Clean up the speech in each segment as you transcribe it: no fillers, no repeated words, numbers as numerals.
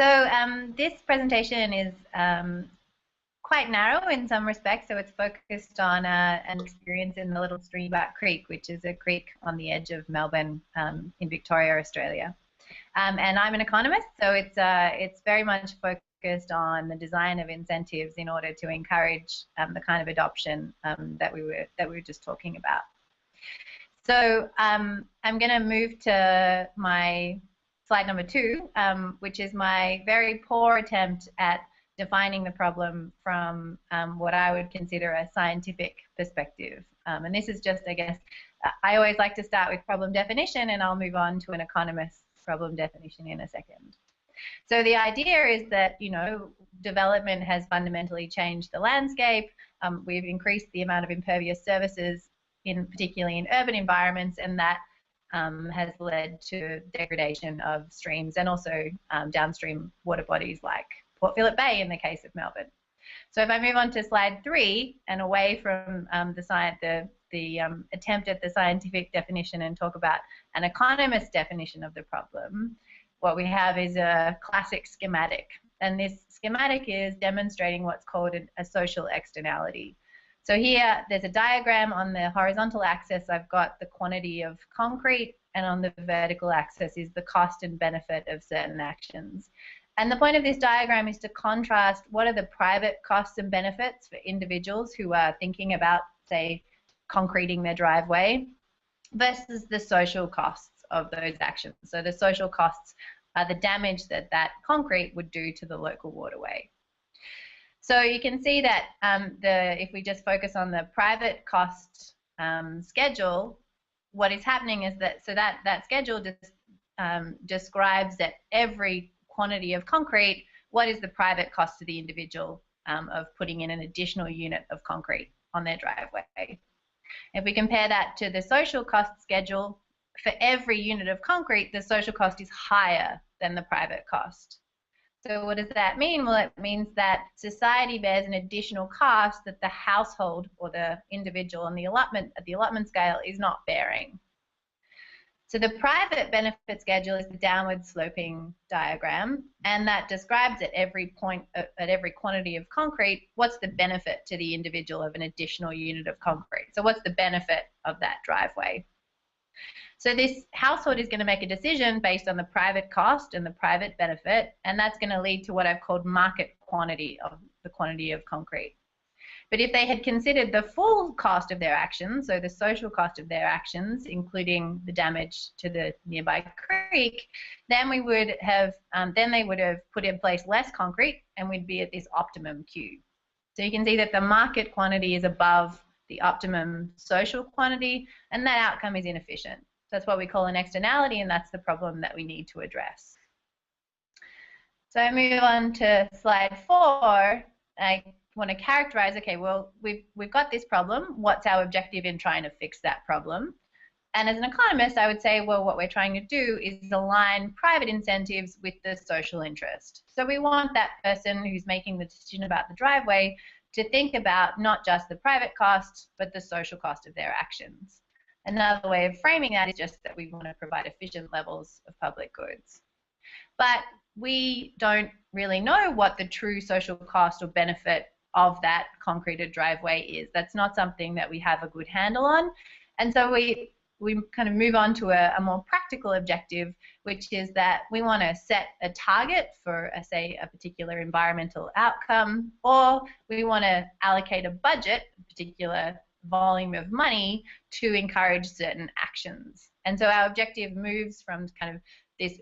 So this presentation is quite narrow in some respects. So it's focused on an experience in the Little Stringybark Creek, which is a creek on the edge of Melbourne in Victoria, Australia. And I'm an economist, so it's very much focused on the design of incentives in order to encourage the kind of adoption that we were just talking about. So I'm going to move to my slide number 2, which is my very poor attempt at defining the problem from what I would consider a scientific perspective. And this is just, I guess, I always like to start with problem definition, and I'll move on to an economist's problem definition in a second. So the idea is that, you know, development has fundamentally changed the landscape. We've increased the amount of impervious surfaces, particularly in urban environments, and that has led to degradation of streams and also downstream water bodies like Port Phillip Bay in the case of Melbourne. So if I move on to slide 3 and away from the attempt at the scientific definition and talk about an economist's definition of the problem, what we have is a classic schematic. And this schematic is demonstrating what's called a social externality. So here there's a diagram. On the horizontal axis I've got the quantity of concrete, and on the vertical axis is the cost and benefit of certain actions. And the point of this diagram is to contrast what are the private costs and benefits for individuals who are thinking about, say, concreting their driveway versus the social costs of those actions. So the social costs are the damage that that concrete would do to the local waterway. So you can see that if we just focus on the private cost schedule, what is happening is that that schedule just describes that every quantity of concrete, what is the private cost to the individual of putting in an additional unit of concrete on their driveway. If we compare that to the social cost schedule, for every unit of concrete, the social cost is higher than the private cost. So what does that mean? Well, it means that society bears an additional cost that the household or the individual on the allotment at the allotment scale is not bearing. So the private benefit schedule is the downward sloping diagram, and that describes at every point, at every quantity of concrete, what's the benefit to the individual of an additional unit of concrete. So what's the benefit of that driveway? So this household is going to make a decision based on the private cost and the private benefit, and that's going to lead to what I've called market quantity of the quantity of concrete. But if they had considered the full cost of their actions, so the social cost of their actions, including the damage to the nearby creek, then we would have, then they would have put in place less concrete, and we'd be at this optimum Q. So you can see that the market quantity is above the optimum social quantity, and that outcome is inefficient. So that's what we call an externality, and that's the problem that we need to address. So I move on to slide 4. I want to characterize, okay, well, we've got this problem. What's our objective in trying to fix that problem? And as an economist, I would say, well, what we're trying to do is align private incentives with the social interest. So we want that person who's making the decision about the driveway to think about not just the private cost, but the social cost of their actions. Another way of framing that is just that we want to provide efficient levels of public goods. But we don't really know what the true social cost or benefit of that concreted driveway is. That's not something that we have a good handle on. And so we kind of move on to a more practical objective, which is that we want to set a target for, say, a particular environmental outcome, or we want to allocate a budget, a particular volume of money, to encourage certain actions. And so our objective moves from kind of this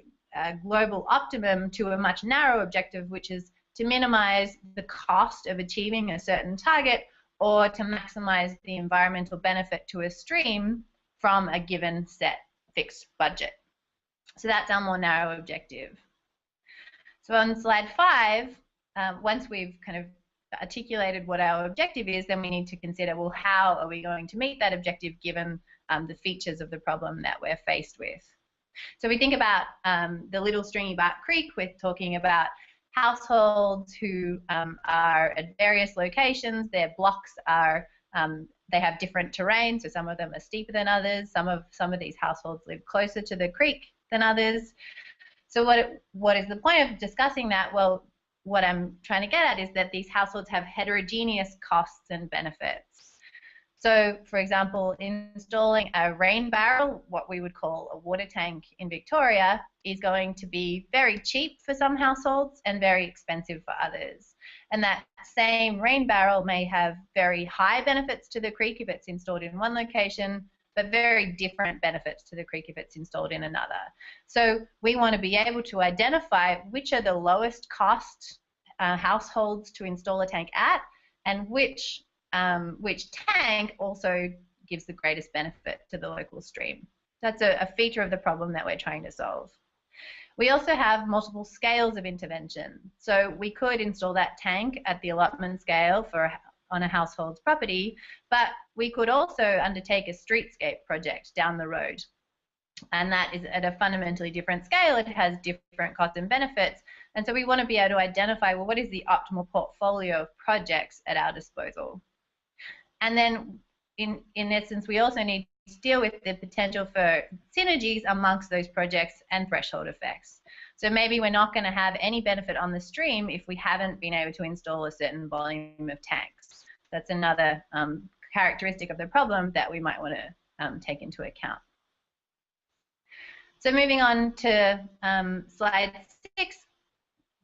global optimum to a much narrower objective, which is to minimize the cost of achieving a certain target or to maximize the environmental benefit to a stream from a given set fixed budget. So that's our more narrow objective. So on slide 5, once we've kind of articulated what our objective is, then we need to consider, well, how are we going to meet that objective given the features of the problem that we're faced with? So we think about the Little Stringybark Creek. We're talking about households who are at various locations. Their blocks are, they have different terrain, so some of them are steeper than others. Some of these households live closer to the creek than others. So what is the point of discussing that? Well, what I'm trying to get at is that these households have heterogeneous costs and benefits. So, for example, installing a rain barrel, what we would call a water tank in Victoria, is going to be very cheap for some households and very expensive for others. And that same rain barrel may have very high benefits to the creek if it's installed in one location, but very different benefits to the creek if it's installed in another. So we want to be able to identify which are the lowest cost households to install a tank at, and which tank also gives the greatest benefit to the local stream. That's a feature of the problem that we're trying to solve. We also have multiple scales of intervention. So we could install that tank at the allotment scale on a household's property, but we could also undertake a streetscape project down the road. And that is at a fundamentally different scale. It has different costs and benefits. And so we want to be able to identify, well, what is the optimal portfolio of projects at our disposal? And then in essence, we also need to deal with the potential for synergies amongst those projects and threshold effects. So maybe we're not going to have any benefit on the stream if we haven't been able to install a certain volume of tanks. That's another characteristic of the problem that we might want to take into account. So moving on to slide 6,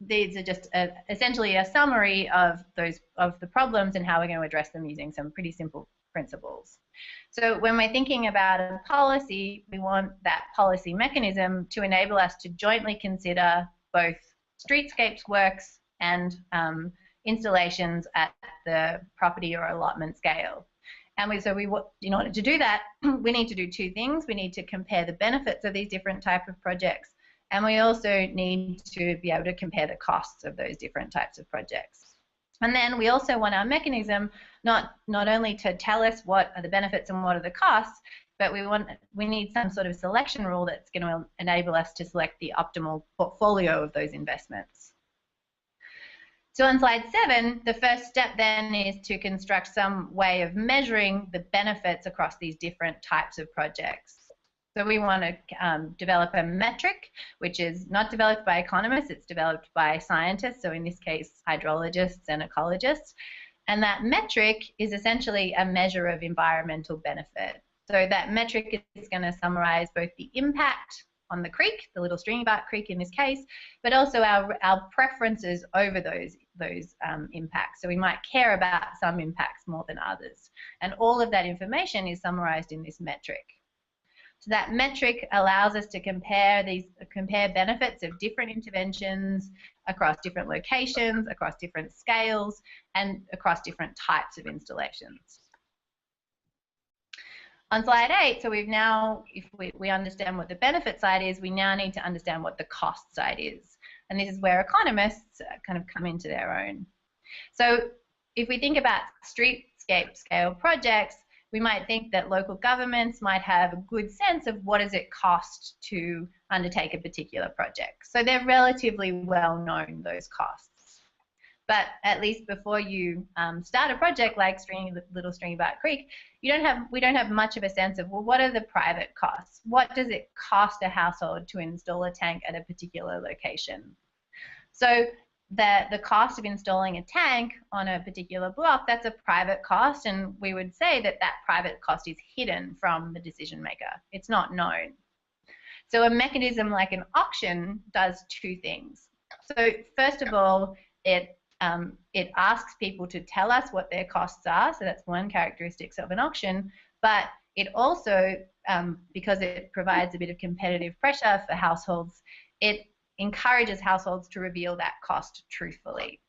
these are just essentially a summary of the problems and how we're going to address them using some pretty simple principles. So when we're thinking about a policy, we want that policy mechanism to enable us to jointly consider both streetscapes works and installations at the property or allotment scale. And in order to do that, we need to do two things. We need to compare the benefits of these different types of projects, and we also need to be able to compare the costs of those different types of projects. And then we also want our mechanism not only to tell us what are the benefits and what are the costs, but we need some sort of selection rule that's going to enable us to select the optimal portfolio of those investments. So on slide 7, the first step then is to construct some way of measuring the benefits across these different types of projects. So we want to develop a metric, which is not developed by economists, it's developed by scientists, so in this case, hydrologists and ecologists. And that metric is essentially a measure of environmental benefit. So that metric is going to summarize both the impact on the creek, the little Stringybark Creek in this case, but also our preferences over those impacts. So we might care about some impacts more than others. And all of that information is summarized in this metric. So that metric allows us to compare benefits of different interventions across different locations, across different scales, and across different types of installations. On slide 8, so we've now, if we understand what the benefit side is, we now need to understand what the cost side is. And this is where economists kind of come into their own. So if we think about streetscape scale projects, we might think that local governments might have a good sense of what does it cost to undertake a particular project. So they're relatively well known, those costs. But at least before you start a project like Little Stringybark Creek, we don't have much of a sense of, well, what are the private costs? What does it cost a household to install a tank at a particular location? So the cost of installing a tank on a particular block, that's a private cost, and we would say that that private cost is hidden from the decision maker. It's not known. So a mechanism like an auction does two things. So first of all, it asks people to tell us what their costs are, so that's one characteristic of an auction, but it also, because it provides a bit of competitive pressure for households, it encourages households to reveal that cost truthfully.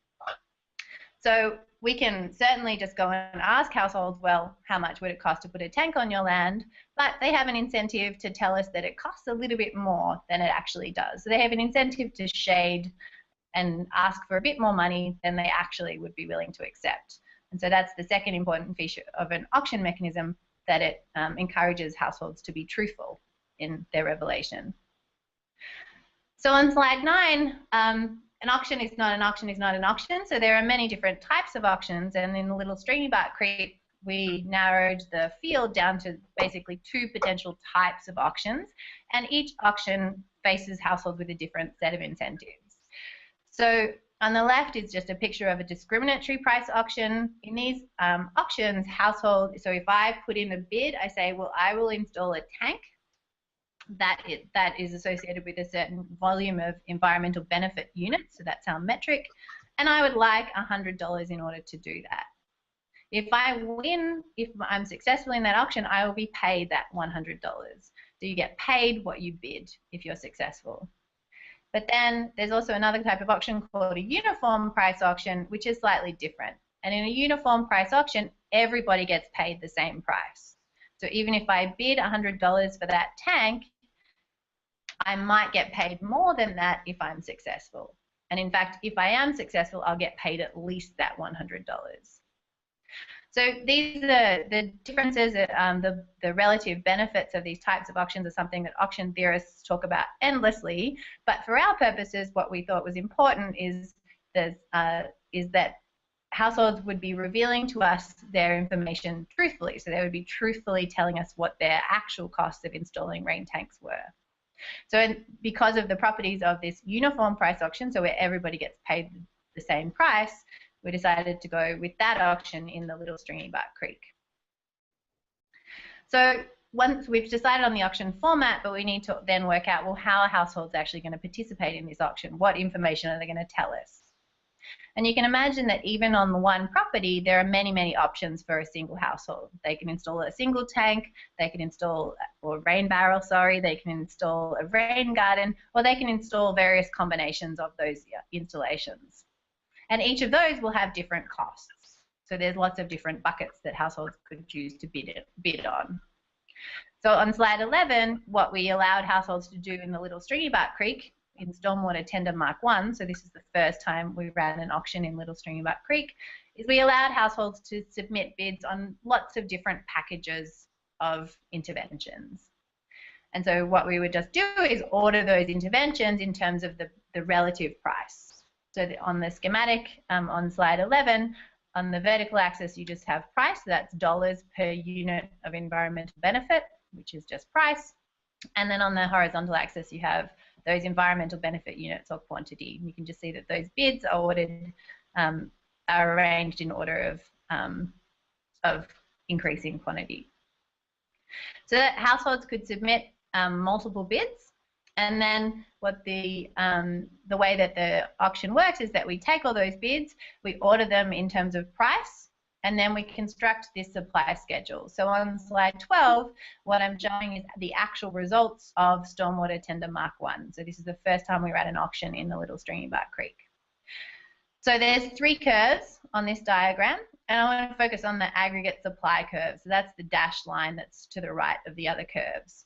So we can certainly just go and ask households, well, how much would it cost to put a tank on your land? But they have an incentive to tell us that it costs a little bit more than it actually does. So they have an incentive to shade and ask for a bit more money than they actually would be willing to accept. And so that's the second important feature of an auction mechanism, that it encourages households to be truthful in their revelation. So on slide 9, an auction is not an auction is not an auction. So there are many different types of auctions, and in the Little Stringybark Creek, we narrowed the field down to basically 2 potential types of auctions, and each auction faces households with a different set of incentives. So on the left is just a picture of a discriminatory price auction. In these auctions, so if I put in a bid, I say, well, I will install a tank that is associated with a certain volume of environmental benefit units, so that's our metric, and I would like $100 in order to do that. If I win, if I'm successful in that auction, I will be paid that $100. So you get paid what you bid if you're successful. But then there's also another type of auction called a uniform price auction, which is slightly different. And in a uniform price auction, everybody gets paid the same price. So even if I bid $100 for that tank, I might get paid more than that if I'm successful. And in fact, if I am successful, I'll get paid at least that $100. So these are the differences, the relative benefits of these types of auctions are something that auction theorists talk about endlessly. But for our purposes, what we thought was important is that households would be revealing to us their information truthfully. So they would be truthfully telling us what their actual costs of installing rain tanks were. So because of the properties of this uniform price auction, so where everybody gets paid the same price, we decided to go with that auction in the Little Stringybark Creek. So once we've decided on the auction format, but we need to then work out, well, how are households actually going to participate in this auction? What information are they going to tell us? And you can imagine that even on the one property, there are many, many options for a single household. They can install a single tank, they can install a rain barrel, they can install a rain garden, or they can install various combinations of those installations. And each of those will have different costs. So there's lots of different buckets that households could choose to bid on. So on slide 11, what we allowed households to do in the Little Stringybark Creek in Stormwater Tender Mark 1, so this is the first time we ran an auction in Little Stringybark Creek, is we allowed households to submit bids on lots of different packages of interventions. And so what we would just do is order those interventions in terms of the relative price. So on the schematic on slide 11, on the vertical axis you just have price, so that's dollars per unit of environmental benefit, which is just price. And then on the horizontal axis you have those environmental benefit units or quantity. You can just see that those bids are ordered, are arranged in order of increasing quantity. So that households could submit multiple bids, and then what the way that the auction works is that we take all those bids, we order them in terms of price, and then we construct this supply schedule. So on slide 12, what I'm showing is the actual results of Stormwater Tender Mark 1. So this is the first time we ran an auction in the Little Stringybark Creek. So there's 3 curves on this diagram, and I want to focus on the aggregate supply curve. So that's the dashed line that's to the right of the other curves.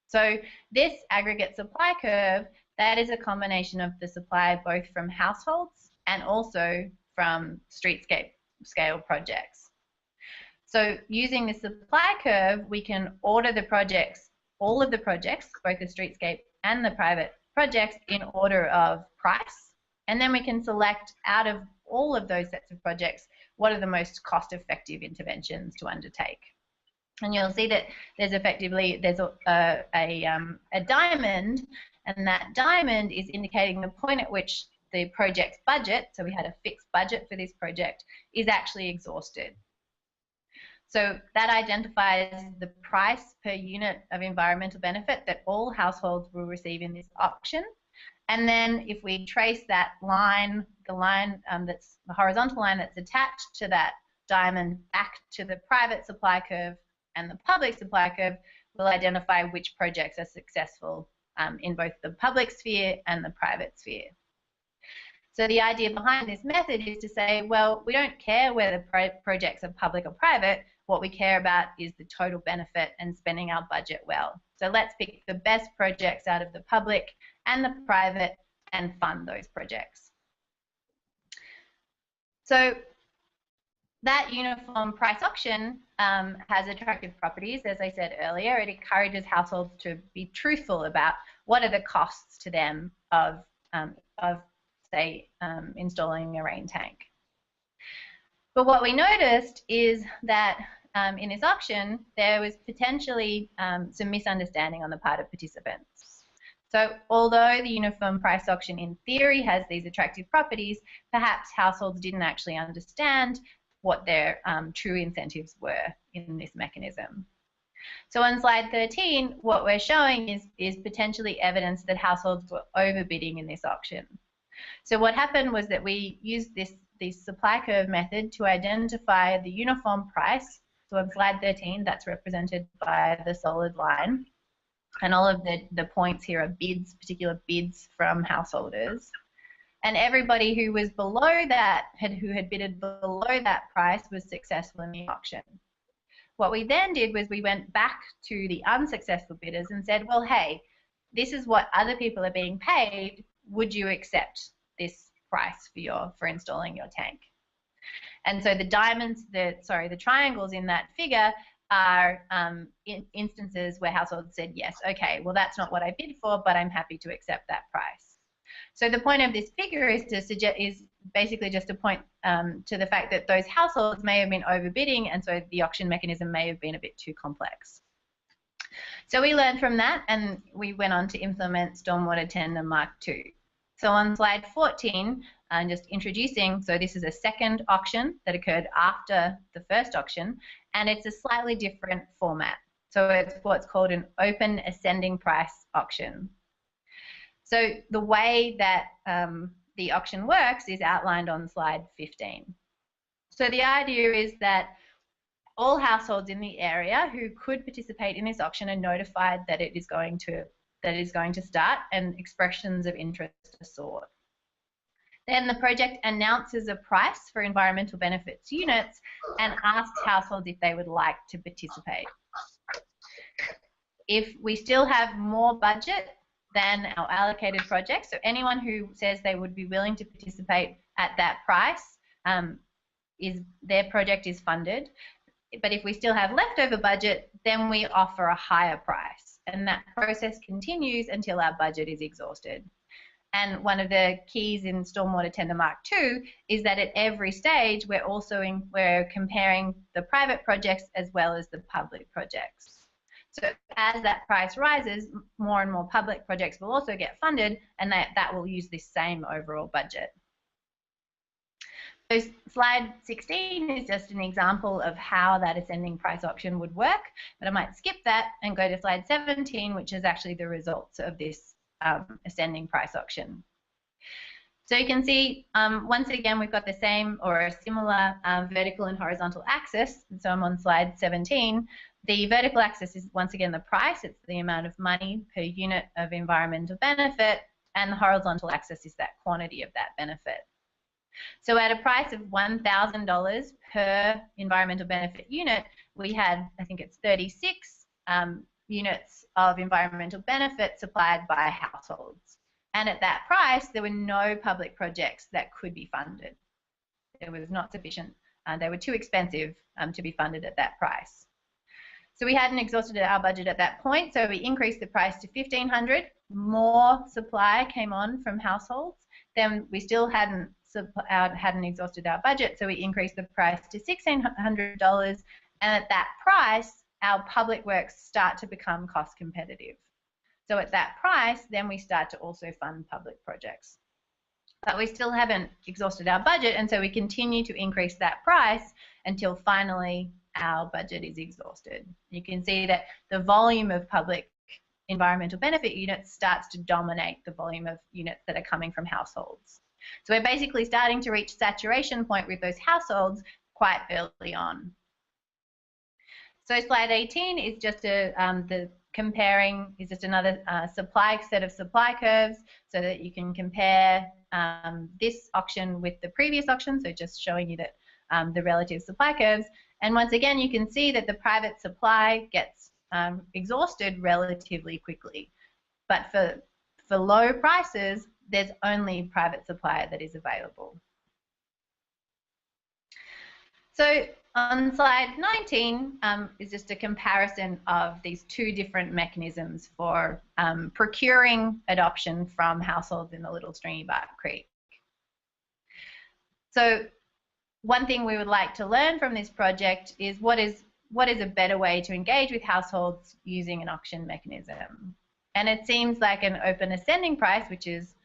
So this aggregate supply curve, that is a combination of the supply both from households and also from streetscape scale projects. So using the supply curve, we can order the projects, all of the projects, both the streetscape and the private projects, in order of price, and then we can select out of all of those sets of projects what are the most cost-effective interventions to undertake. And you'll see that there's effectively a diamond, and that diamond is indicating the point at which the project's budget, so we had a fixed budget for this project, is actually exhausted. So that identifies the price per unit of environmental benefit that all households will receive in this auction. And then if we trace that line, that's the horizontal line that's attached to that diamond back to the private supply curve and the public supply curve, we'll identify which projects are successful in both the public sphere and the private sphere. So the idea behind this method is to say, well, we don't care whether projects are public or private. What we care about is the total benefit and spending our budget well. So let's pick the best projects out of the public and the private and fund those projects. So that uniform price auction has attractive properties. As I said earlier, it encourages households to be truthful about what are the costs to them of say, installing a rain tank. But what we noticed is that in this auction, there was potentially some misunderstanding on the part of participants. So although the uniform price auction in theory has these attractive properties, perhaps households didn't actually understand what their true incentives were in this mechanism. So on slide 13, what we're showing is potentially evidence that households were overbidding in this auction. So what happened was that we used this supply curve method to identify the uniform price. So on slide 13, that's represented by the solid line. And all of the points here are bids, particular bids from householders. And everybody who was below that, who had bidded below that price, was successful in the auction. What we then did was we went back to the unsuccessful bidders and said, well, hey, this is what other people are being paid. Would you accept this price for installing your tank? And so the the triangles in that figure are instances where households said, yes, okay, well, that's not what I bid for, but I'm happy to accept that price. So the point of this figure is basically just to point to the fact that those households may have been overbidding, and so the auction mechanism may have been a bit too complex. So we learned from that, and we went on to implement Stormwater Tender Mark II. So on slide 14, just introducing, so this is a second auction that occurred after the first auction, and it's a slightly different format. So it's what's called an open ascending price auction. So the way that the auction works is outlined on slide 15. So the idea is that all households in the area who could participate in this auction are notified that it is going to start, and expressions of interest are sought. Then the project announces a price for environmental benefits units and asks households if they would like to participate. If we still have more budget than our allocated project, so anyone who says they would be willing to participate at that price, their project is funded. But if we still have leftover budget, then we offer a higher price, and that process continues until our budget is exhausted. And one of the keys in Stormwater Tender Mark II is that at every stage we're comparing the private projects as well as the public projects. So as that price rises, more and more public projects will also get funded, and that will use this same overall budget. So slide 16 is just an example of how that ascending price auction would work, but I might skip that and go to slide 17, which is actually the results of this ascending price auction. So you can see, once again, we've got the same or a similar vertical and horizontal axis. And so I'm on slide 17. The vertical axis is once again the price. It's the amount of money per unit of environmental benefit, and the horizontal axis is that quantity of that benefit. So at a price of $1,000 per environmental benefit unit, we had, I think it's 36 units of environmental benefit supplied by households. And at that price, there were no public projects that could be funded. It was not sufficient. They were too expensive to be funded at that price. So we hadn't exhausted our budget at that point, so we increased the price to $1,500. More supply came on from households. Then we still hadn't exhausted our budget, so we increased the price to $1,600. And at that price, our public works start to become cost competitive. So at that price, then we start to also fund public projects. But we still haven't exhausted our budget, and so we continue to increase that price until finally our budget is exhausted. You can see that the volume of public environmental benefit units starts to dominate the volume of units that are coming from households. So we're basically starting to reach saturation point with those households quite early on. So slide 18 is just another set of supply curves so that you can compare this auction with the previous auction, so just showing you that the relative supply curves. And once again, you can see that the private supply gets exhausted relatively quickly. But for low prices, there's only private supply that is available. So on slide 19 is just a comparison of these two different mechanisms for procuring adoption from households in the Little Stringybark Creek. So one thing we would like to learn from this project is what is a better way to engage with households using an auction mechanism. And it seems like an open ascending price, which is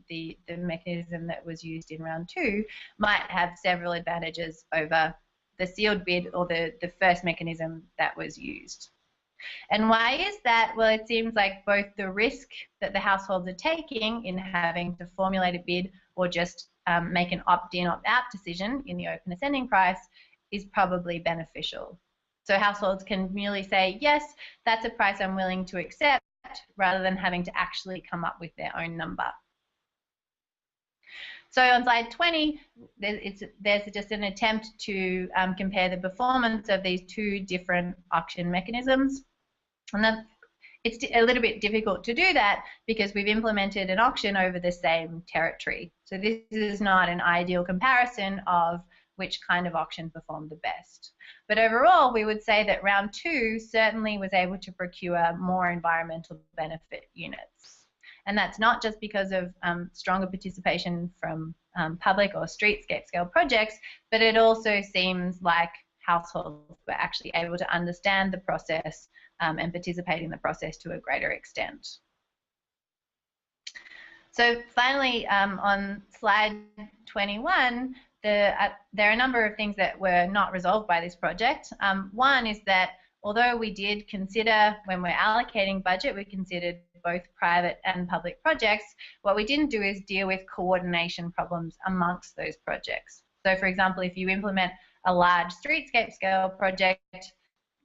the mechanism that was used in round 2, might have several advantages over the sealed bid or the first mechanism that was used. And why is that? Well, it seems like both the risk that the households are taking in having to formulate a bid or just make an opt-in, opt-out decision in the open ascending price is probably beneficial. So households can merely say, yes, that's a price I'm willing to accept, rather than having to actually come up with their own number. So on slide 20, there's just an attempt to compare the performance of these 2 different auction mechanisms. And it's a little bit difficult to do that because we've implemented an auction over the same territory. So this is not an ideal comparison of which kind of auction performed the best. But overall, we would say that round 2 certainly was able to procure more environmental benefit units. And that's not just because of stronger participation from public or streetscape scale projects, but it also seems like households were actually able to understand the process and participate in the process to a greater extent. So finally, on slide 21, there are a number of things that were not resolved by this project. One is that although we did consider, when we're allocating budget, we considered both private and public projects, what we didn't do is deal with coordination problems amongst those projects. So for example, if you implement a large streetscape scale project,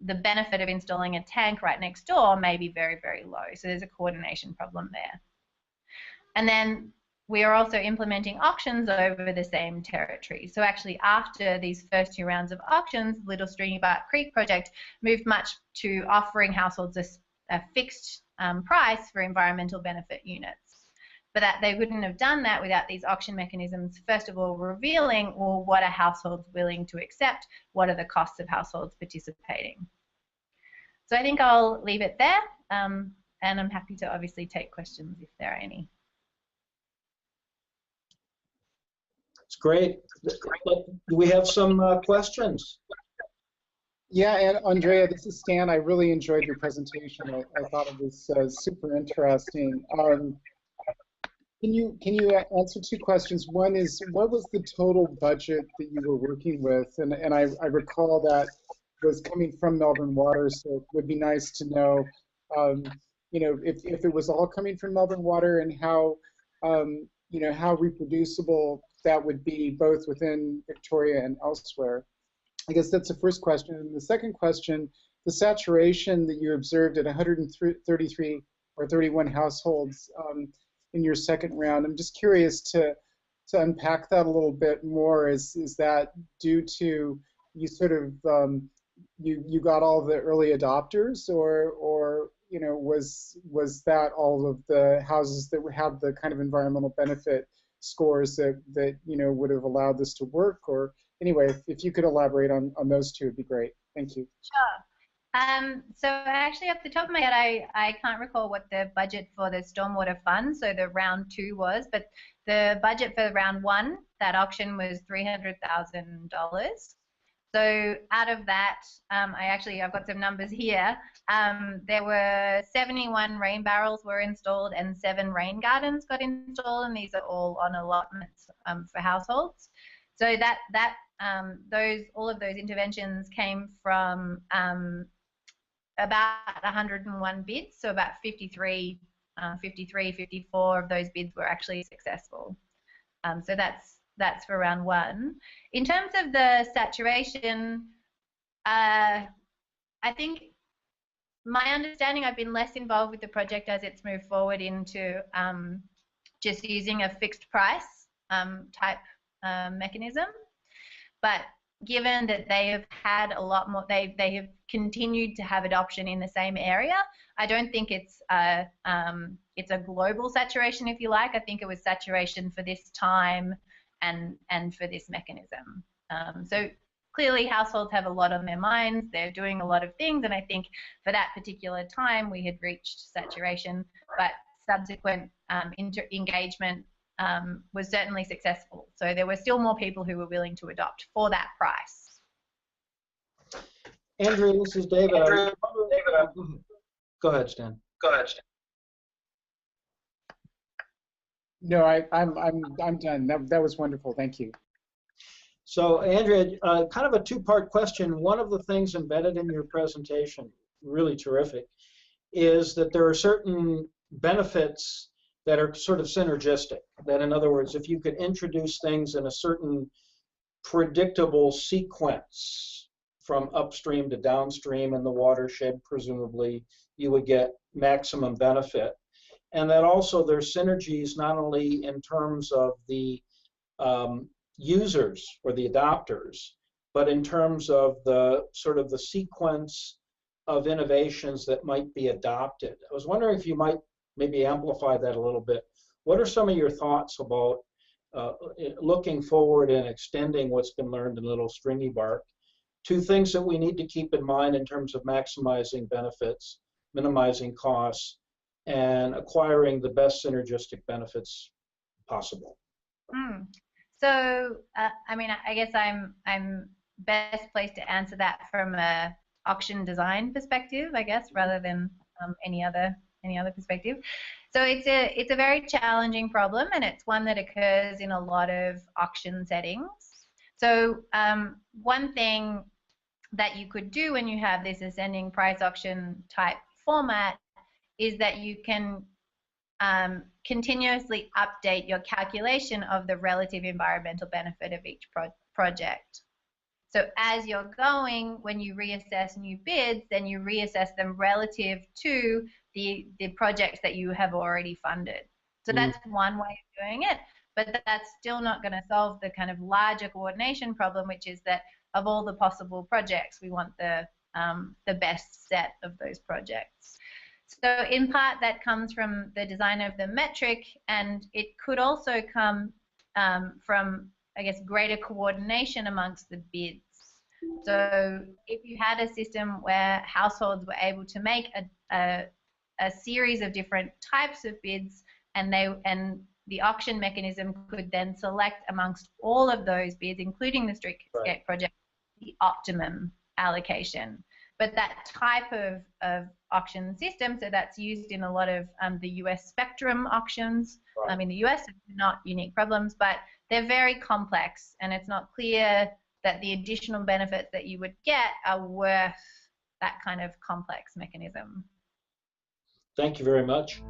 the benefit of installing a tank right next door may be very, very low. So there's a coordination problem there. And then we are also implementing auctions over the same territory. So actually after these first 2 rounds of auctions, Little Stringybark Creek project moved much to offering households a fixed price for environmental benefit units. But that they wouldn't have done that without these auction mechanisms, first of all, revealing, well, what are households willing to accept? What are the costs of households participating? So I think I'll leave it there, and I'm happy to obviously take questions if there are any. It's great. Do we have some questions? Yeah, and Andrea, this is Stan. I really enjoyed your presentation. I thought it was super interesting. Can you answer 2 questions? One is, what was the total budget that you were working with? And I recall that was coming from Melbourne Water, so it would be nice to know, you know, if it was all coming from Melbourne Water, and how, you know, how reproducible that would be both within Victoria and elsewhere. I guess that's the first question. And the second question, the saturation that you observed at 133 or 31 households in your second round, I'm just curious to unpack that a little bit more. Is that due to you sort of you got all the early adopters, or you know, was that all of the houses that have the kind of environmental benefit scores that you know would have allowed this to work? Or anyway, if you could elaborate on those 2, it'd be great. Thank you. Sure. So actually, off the top of my head, I can't recall what the budget for the stormwater fund, so the round 2 was, but the budget for round 1, that auction, was $300,000. So out of that, I've got some numbers here. There were 71 rain barrels were installed and 7 rain gardens got installed, and these are all on allotments for households. So all of those interventions came from about 101 bids, so about 54 of those bids were actually successful. So that's for round 1. In terms of the saturation, I think my understanding, I've been less involved with the project as it's moved forward into just using a fixed price type mechanism. But given that they have had a lot more, they have continued to have adoption in the same area, I don't think it's a global saturation, if you like. I think it was saturation for this time and for this mechanism. So clearly households have a lot on their minds, they're doing a lot of things, and I think for that particular time we had reached saturation, but subsequent engagement was certainly successful. So there were still more people who were willing to adopt for that price. Andrea, this is David. Go ahead, Stan. No, I'm done. That was wonderful. Thank you. So, Andrea, kind of a two-part question. One of the things embedded in your presentation, really terrific, is that there are certain benefits that are sort of synergistic. That, in other words, if you could introduce things in a certain predictable sequence from upstream to downstream in the watershed, presumably, you would get maximum benefit. And that also there's synergies not only in terms of the users or the adopters, but in terms of the sort of the sequence of innovations that might be adopted. I was wondering if you might maybe amplify that a little bit. What are some of your thoughts about looking forward and extending what's been learned in Little Stringybark to things that we need to keep in mind in terms of maximizing benefits, minimizing costs, and acquiring the best synergistic benefits possible? So, I mean, I guess I'm best placed to answer that from a auction design perspective, I guess, rather than any other perspective. So it's a very challenging problem, and it's one that occurs in a lot of auction settings. So one thing that you could do when you have this ascending price auction type format is that you can continuously update your calculation of the relative environmental benefit of each project. So as you're going, when you reassess new bids, then you reassess them relative to the projects that you have already funded. So that's one way of doing it, but that's still not going to solve the kind of larger coordination problem, which is that of all the possible projects, we want the best set of those projects. So in part that comes from the design of the metric, and it could also come from, I guess, greater coordination amongst the bids. So if you had a system where households were able to make a series of different types of bids, and the auction mechanism could then select amongst all of those bids, including the streetscape project, the optimum allocation. But that type of auction system, so that's used in a lot of the US spectrum auctions. Right. In the US, not unique problems, but they're very complex, and it's not clear that the additional benefits that you would get are worth that kind of complex mechanism. Thank you very much.